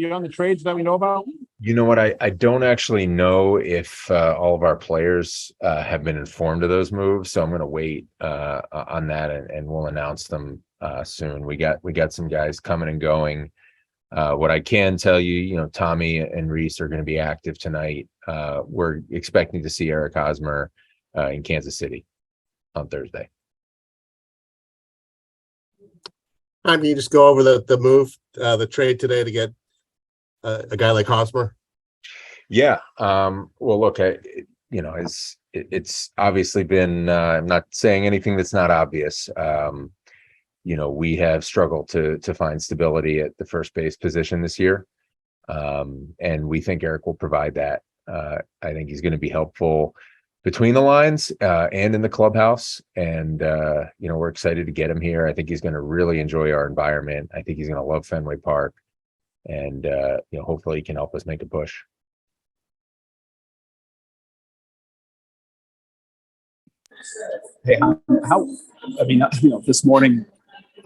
beyond the trades that we know about? You know what? I don't actually know if all of our players have been informed of those moves, so I'm going to wait on that, and we'll announce them soon. We got some guys coming and going. What I can tell you, Tommy and Reese are going to be active tonight. We're expecting to see Eric Hosmer in Kansas City on Thursday. Can you just go over the move, the trade today to get a guy like Hosmer? Yeah. Well, look, it's obviously been, I'm not saying anything that's not obvious. We have struggled to find stability at the first base position this year. And we think Eric will provide that. I think he's going to be helpful between the lines and in the clubhouse. And, we're excited to get him here. I think he's going to really enjoy our environment. I think he's going to love Fenway Park. And, hopefully he can help us make a push. Hey, this morning,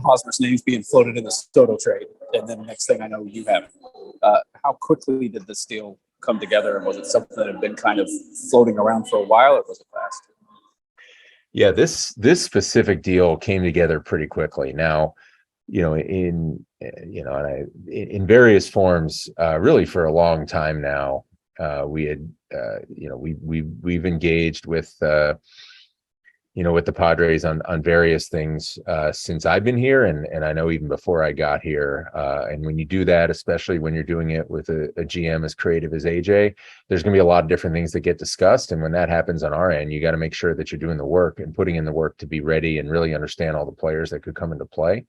Hosmer's name's being floated in the Soto trade, and then next thing I know, you have. How quickly did this deal come together, and was it something that had been kind of floating around for a while, or was it fast? Yeah, this specific deal came together pretty quickly. Now, in various forms, really for a long time now, we had, we've engaged with with the Padres on various things since I've been here, and I know even before I got here. And when you do that, especially when you're doing it with a GM as creative as AJ, there's going to be a lot of different things that get discussed. And when that happens on our end, you got to make sure that you're doing the work and putting in the work to be ready and really understand all the players that could come into play.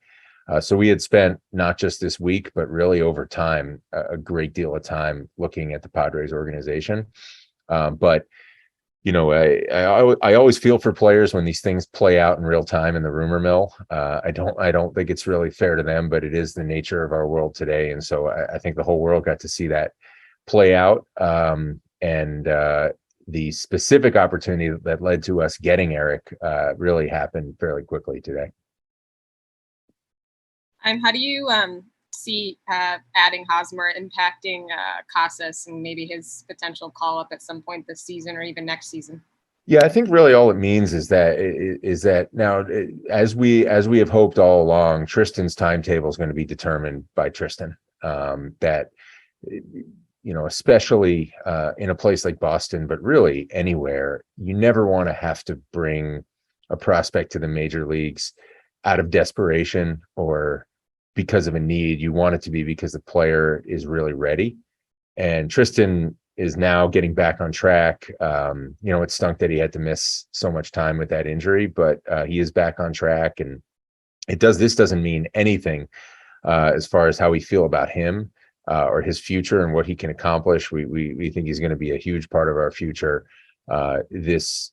So we had spent not just this week, but really over time, a great deal of time looking at the Padres organization. But I always feel for players when these things play out in real time in the rumor mill. I don't think it's really fair to them, but it is the nature of our world today. And so I think the whole world got to see that play out. And the specific opportunity that led to us getting Eric really happened fairly quickly today. How do you see adding Hosmer impacting Casas and maybe his potential call up at some point this season or even next season? Yeah, I think really all it means is that now, as we have hoped all along, Tristan's timetable is going to be determined by Tristan. That especially in a place like Boston, but really anywhere, you never want to have to bring a prospect to the major leagues out of desperation or because of a need. You want it to be because the player is really ready. And Tristan is now getting back on track. It stunk that he had to miss so much time with that injury, but he is back on track. And this doesn't mean anything as far as how we feel about him or his future and what he can accomplish. We think he's going to be a huge part of our future. This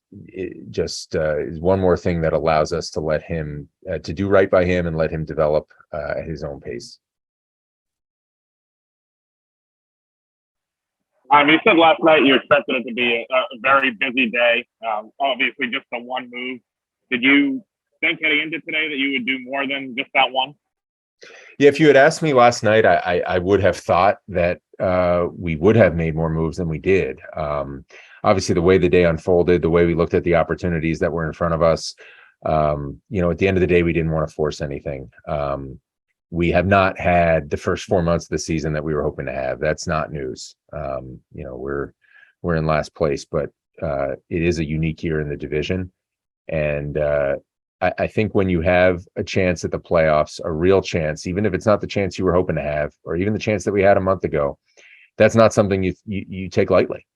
just is one more thing that allows us to let him to do right by him and let him develop at his own pace. You said last night you expected it to be a very busy day. Obviously, just the one move. Did you think heading into today that you would do more than just that one? Yeah, if you had asked me last night, I would have thought that we would have made more moves than we did. Obviously, the way the day unfolded, the way we looked at the opportunities that were in front of us, at the end of the day, we didn't want to force anything. We have not had the first 4 months of the season that we were hoping to have. That's not news. We're in last place, but it is a unique year in the division. And I think when you have a chance at the playoffs, a real chance, even if it's not the chance you were hoping to have, or even the chance that we had a month ago, that's not something you take lightly.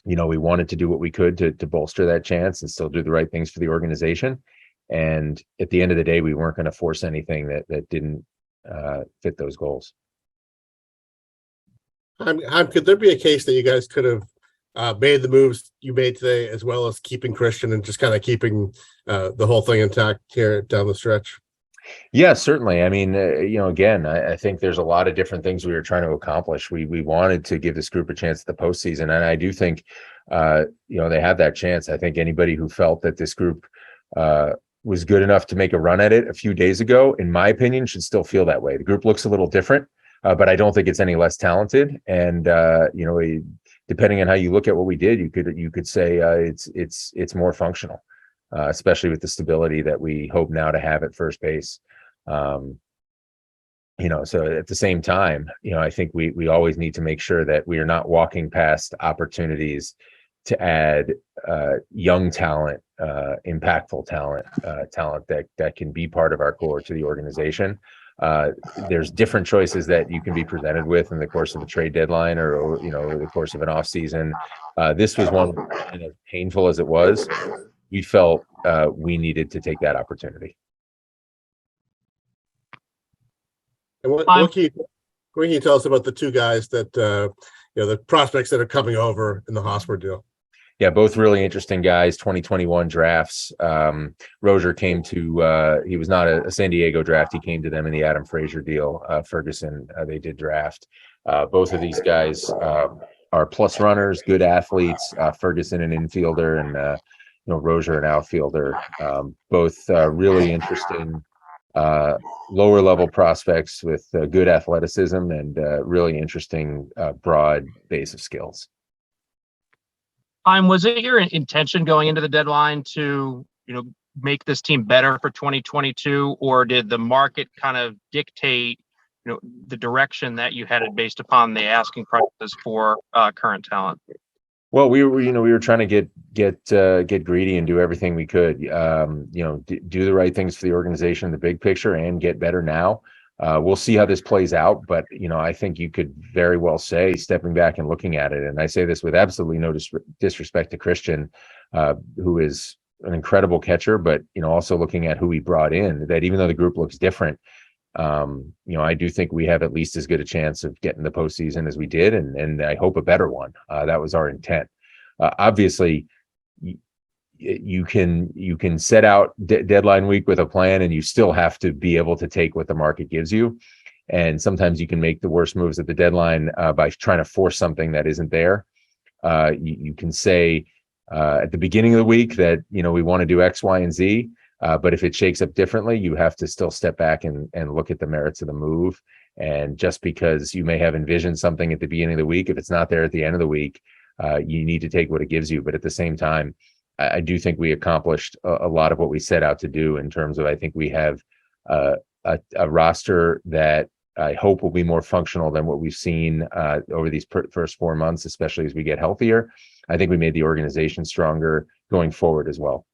We wanted to do what we could to bolster that chance and still do the right things for the organization. And at the end of the day, we weren't going to force anything that didn't fit those goals. Could there be a case that you guys could have made the moves you made today, as well as keeping Christian and just kind of keeping the whole thing intact here down the stretch? Yeah, certainly. I mean, again, I think there's a lot of different things we were trying to accomplish. We wanted to give this group a chance at the postseason, and I do think, they have that chance. I think anybody who felt that this group was good enough to make a run at it a few days ago, in my opinion, should still feel that way. The group looks a little different, but I don't think it's any less talented. And depending on how you look at what we did, you could say it's more functional, especially with the stability that we hope now to have at first base. So at the same time, I think we always need to make sure that we are not walking past opportunities to add young talent, impactful talent that can be part of our core to the organization. There's different choices that you can be presented with in the course of a trade deadline or over the course of an off season. This was one, and as painful as it was, we felt we needed to take that opportunity. And what can you tell us about the two guys that the prospects that are coming over in the Hosmer deal? Yeah, both really interesting guys. 2021 drafts. Rozier came to. He was not a San Diego draft. He came to them in the Adam Frazier deal. Ferguson, they did draft. Both of these guys are plus runners, good athletes. Ferguson, an infielder, and Rozier, an outfielder. Both really interesting. Lower level prospects with good athleticism and really interesting broad base of skills. Was it your intention going into the deadline to make this team better for 2022, or did the market kind of dictate the direction that you headed based upon the asking prices for current talent? Well, we were trying to get greedy and do everything we could, do the right things for the organization, the big picture, and get better now. We'll see how this plays out, but I think you could very well say, stepping back and looking at it, and I say this with absolutely no disrespect to Christian, who is an incredible catcher, but also looking at who we brought in, that even though the group looks different, I do think we have at least as good a chance of getting the postseason as we did, and I hope a better one. That was our intent. Obviously, you can set out deadline week with a plan, and you still have to be able to take what the market gives you. And sometimes you can make the worst moves at the deadline by trying to force something that isn't there. You can say at the beginning of the week that we want to do X, Y, and Z. But if it shakes up differently, you have to still step back and look at the merits of the move. And just because you may have envisioned something at the beginning of the week, if it's not there at the end of the week, you need to take what it gives you. But at the same time, I do think we accomplished a lot of what we set out to do in terms of, I think we have a roster that I hope will be more functional than what we've seen over these first 4 months, especially as we get healthier. I think we made the organization stronger going forward as well.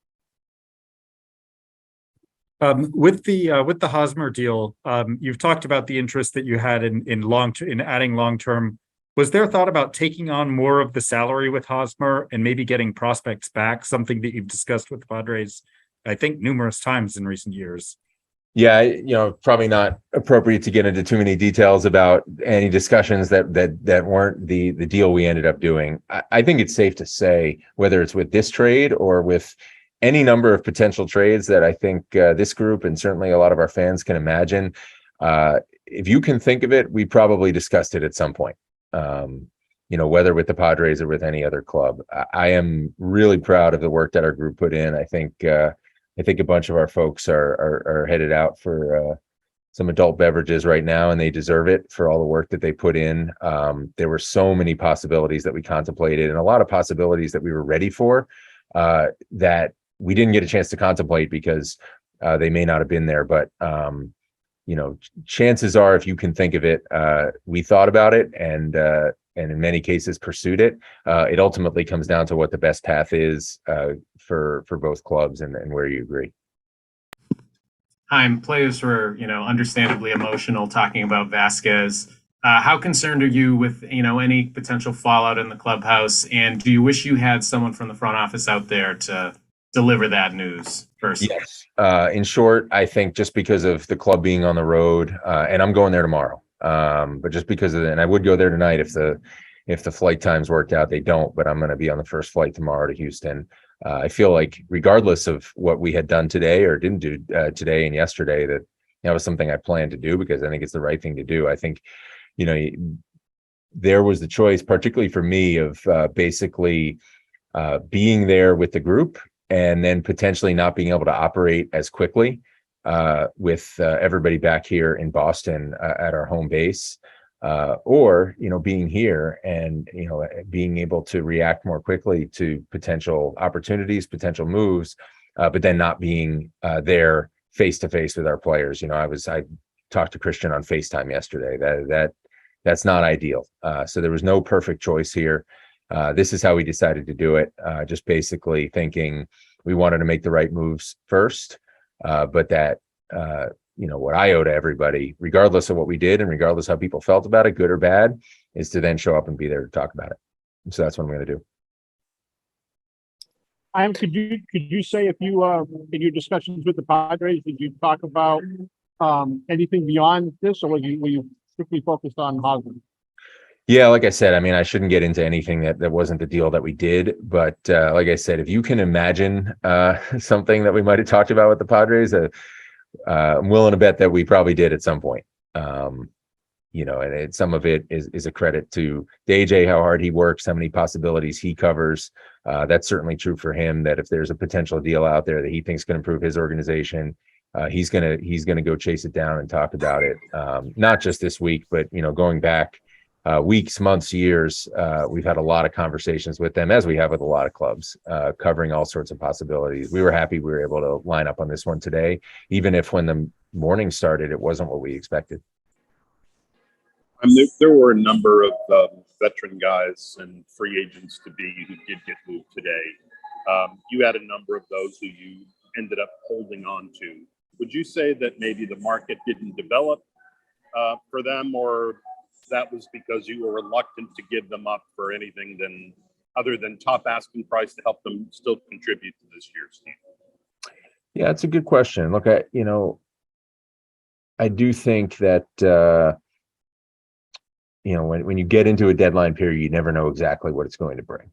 With the Hosmer deal, you've talked about the interest that you had in adding long-term. Was there thought about taking on more of the salary with Hosmer and maybe getting prospects back, something that you've discussed with the Padres, I think, numerous times in recent years? Yeah, probably not appropriate to get into too many details about any discussions that weren't the deal we ended up doing. I think it's safe to say, whether it's with this trade or with any number of potential trades that I think this group and certainly a lot of our fans can imagine, if you can think of it, we probably discussed it at some point. Whether with the Padres or with any other club. I am really proud of the work that our group put in. I think a bunch of our folks are headed out for some adult beverages right now, and they deserve it for all the work that they put in. There were so many possibilities that we contemplated, and a lot of possibilities that we were ready for that we didn't get a chance to contemplate because they may not have been there. But chances are, if you can think of it, we thought about it and in many cases pursued it. It ultimately comes down to what the best path is for both clubs and where you agree. Players were, understandably emotional talking about Vasquez. How concerned are you with, any potential fallout in the clubhouse? And do you wish you had someone from the front office out there to deliver that news first? Yes. In short, I think just because of the club being on the road, and I'm going there tomorrow, but just because of that, and I would go there tonight if the flight times worked out. They don't, but I'm going to be on the first flight tomorrow to Houston. I feel like regardless of what we had done today or didn't do today and yesterday, that was something I planned to do because I think it's the right thing to do. I think, there was the choice, particularly for me, of basically being there with the group and then potentially not being able to operate as quickly with everybody back here in Boston at our home base, or being here and being able to react more quickly to potential opportunities, potential moves, but then not being there face to face with our players. I talked to Christian on FaceTime yesterday. That's not ideal. So there was no perfect choice here. This is how we decided to do it. Just basically thinking we wanted to make the right moves first, but that what I owe to everybody, regardless of what we did and regardless how people felt about it, good or bad, is to then show up and be there to talk about it. And so that's what I'm going to do. Could you say if you in your discussions with the Padres, did you talk about anything beyond this, or were you strictly focused on Hosmer? Yeah, like I said, I mean, I shouldn't get into anything that wasn't the deal that we did. But like I said, if you can imagine something that we might have talked about with the Padres, I'm willing to bet that we probably did at some point. And some of it is a credit to AJ, how hard he works, how many possibilities he covers. That's certainly true for him, that if there's a potential deal out there that he thinks can improve his organization, he's gonna go chase it down and talk about it. Not just this week, but going back weeks, months, years, we've had a lot of conversations with them, as we have with a lot of clubs, covering all sorts of possibilities. We were happy we were able to line up on this one today, even if when the morning started, it wasn't what we expected. There were a number of veteran guys and free agents to be who did get moved today. You had a number of those who you ended up holding on to. Would you say that maybe the market didn't develop for them, or that was because you were reluctant to give them up for anything other than top asking price to help them still contribute to this year's team? Yeah, it's a good question. Look, I do think that when you get into a deadline period, you never know exactly what it's going to bring.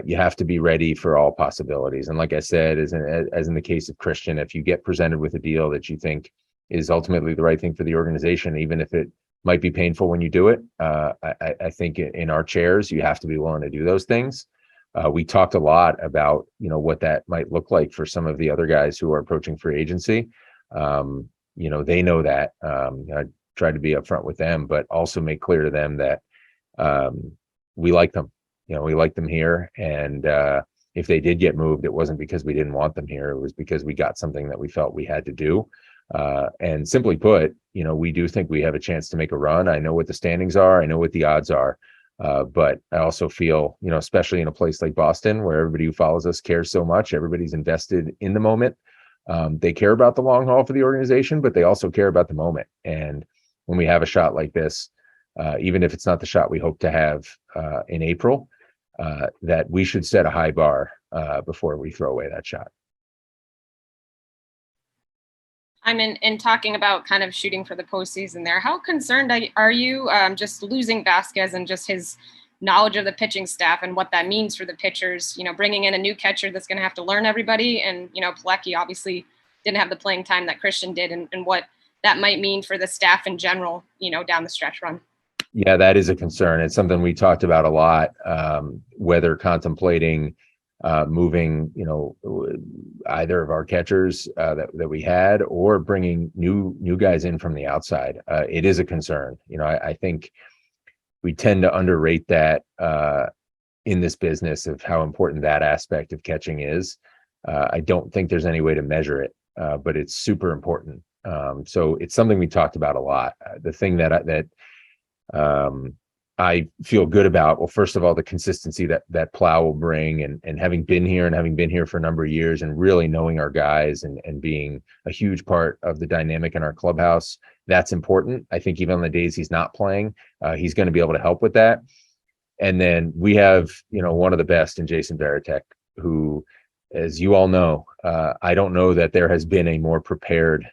You have to be ready for all possibilities. And like I said, as in the case of Christian, if you get presented with a deal that you think is ultimately the right thing for the organization, even if it might be painful when you do it, I think in our chairs, you have to be willing to do those things. We talked a lot about what that might look like for some of the other guys who are approaching free agency. They know that. I tried to be upfront with them, but also make clear to them that we like them. We like them here, and if they did get moved, it wasn't because we didn't want them here. It was because we got something that we felt we had to do. And simply put, we do think we have a chance to make a run. I know what the standings are. I know what the odds are. But I also feel, especially in a place like Boston, where everybody who follows us cares so much, everybody's invested in the moment. They care about the long haul for the organization, but they also care about the moment. And when we have a shot like this, even if it's not the shot we hope to have in April, that we should set a high bar before we throw away that shot. I'm in talking about kind of shooting for the postseason there. How concerned are you just losing Vasquez and just his knowledge of the pitching staff and what that means for the pitchers, bringing in a new catcher that's going to have to learn everybody. And, Pilecki obviously didn't have the playing time that Christian did, and what that might mean for the staff in general, down the stretch run. Yeah, that is a concern. It's something we talked about a lot, whether contemplating moving, either of our catchers that we had, or bringing new guys in from the outside. It is a concern. I think we tend to underrate that in this business of how important that aspect of catching is. I don't think there's any way to measure it, but it's super important. So it's something we talked about a lot. The thing that I feel good about, well, first of all, the consistency that Plow will bring, and having been here for a number of years and really knowing our guys and being a huge part of the dynamic in our clubhouse, that's important. I think even on the days he's not playing, he's going to be able to help with that. And then we have, one of the best in Jason Varitek, who, as you all know, I don't know that there has been a more prepared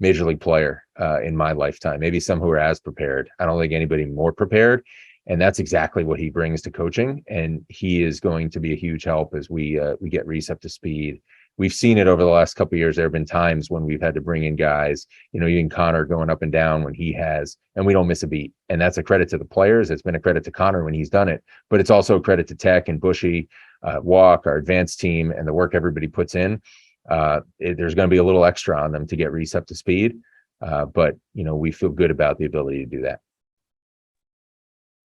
major league player in my lifetime. Maybe some who are as prepared. I don't think anybody more prepared. And that's exactly what he brings to coaching. And he is going to be a huge help as we get Reese up to speed. We've seen it over the last couple of years. There have been times when we've had to bring in guys, even Connor going up and down when he has, and we don't miss a beat. And that's a credit to the players. It's been a credit to Connor when he's done it, but it's also a credit to Tech and Bushy Walk, our advanced team, and the work everybody puts in, there's going to be a little extra on them to get Reese up to speed. But, we feel good about the ability to do that.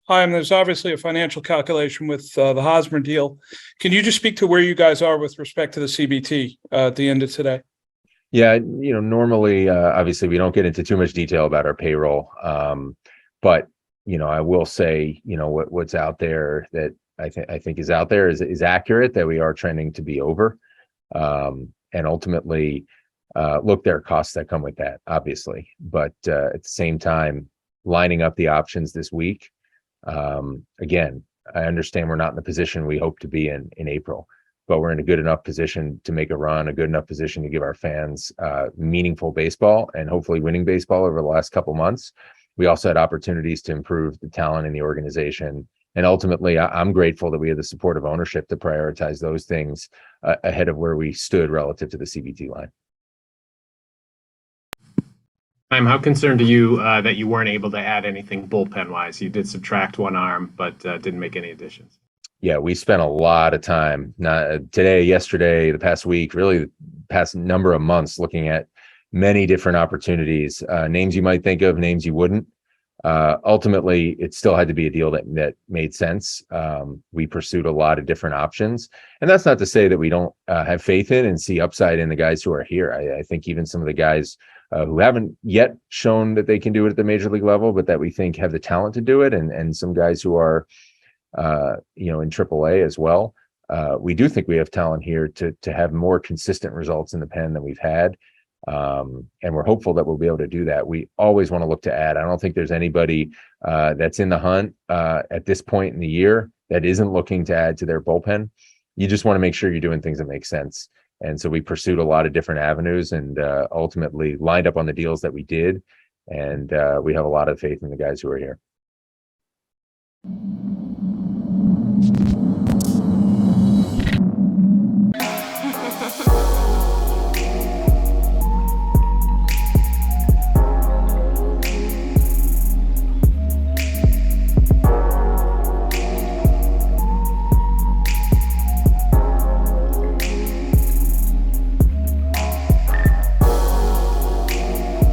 Hi, and there's obviously a financial calculation with the Hosmer deal. Can you just speak to where you guys are with respect to the CBT at the end of today? Yeah, normally, obviously, we don't get into too much detail about our payroll. But, I will say, what's out there that I think is out there is accurate, that we are trending to be over. And ultimately, look, there are costs that come with that, obviously. But at the same time, lining up the options this week, again, I understand we're not in the position we hope to be in April, but we're in a good enough position to make a run, a good enough position to give our fans meaningful baseball and hopefully winning baseball over the last couple months. We also had opportunities to improve the talent in the organization. And ultimately, I'm grateful that we had the support of ownership to prioritize those things ahead of where we stood relative to the CBT line. How concerned are you that you weren't able to add anything bullpen wise? You did subtract one arm, but didn't make any additions. Yeah, we spent a lot of time today, yesterday, the past week, really the past number of months, looking at many different opportunities, names you might think of, names you wouldn't. Ultimately, it still had to be a deal that made sense. We pursued a lot of different options, and that's not to say that we don't have faith in and see upside in the guys who are here. I think even some of the guys who haven't yet shown that they can do it at the major league level, but that we think have the talent to do it, and some guys who are in AAA as well. We do think we have talent here to have more consistent results in the pen than we've had. And we're hopeful that we'll be able to do that. We always want to look to add. I don't think there's anybody that's in the hunt at this point in the year that isn't looking to add to their bullpen. You just want to make sure you're doing things that make sense. And so we pursued a lot of different avenues and ultimately lined up on the deals that we did. And we have a lot of faith in the guys who are here.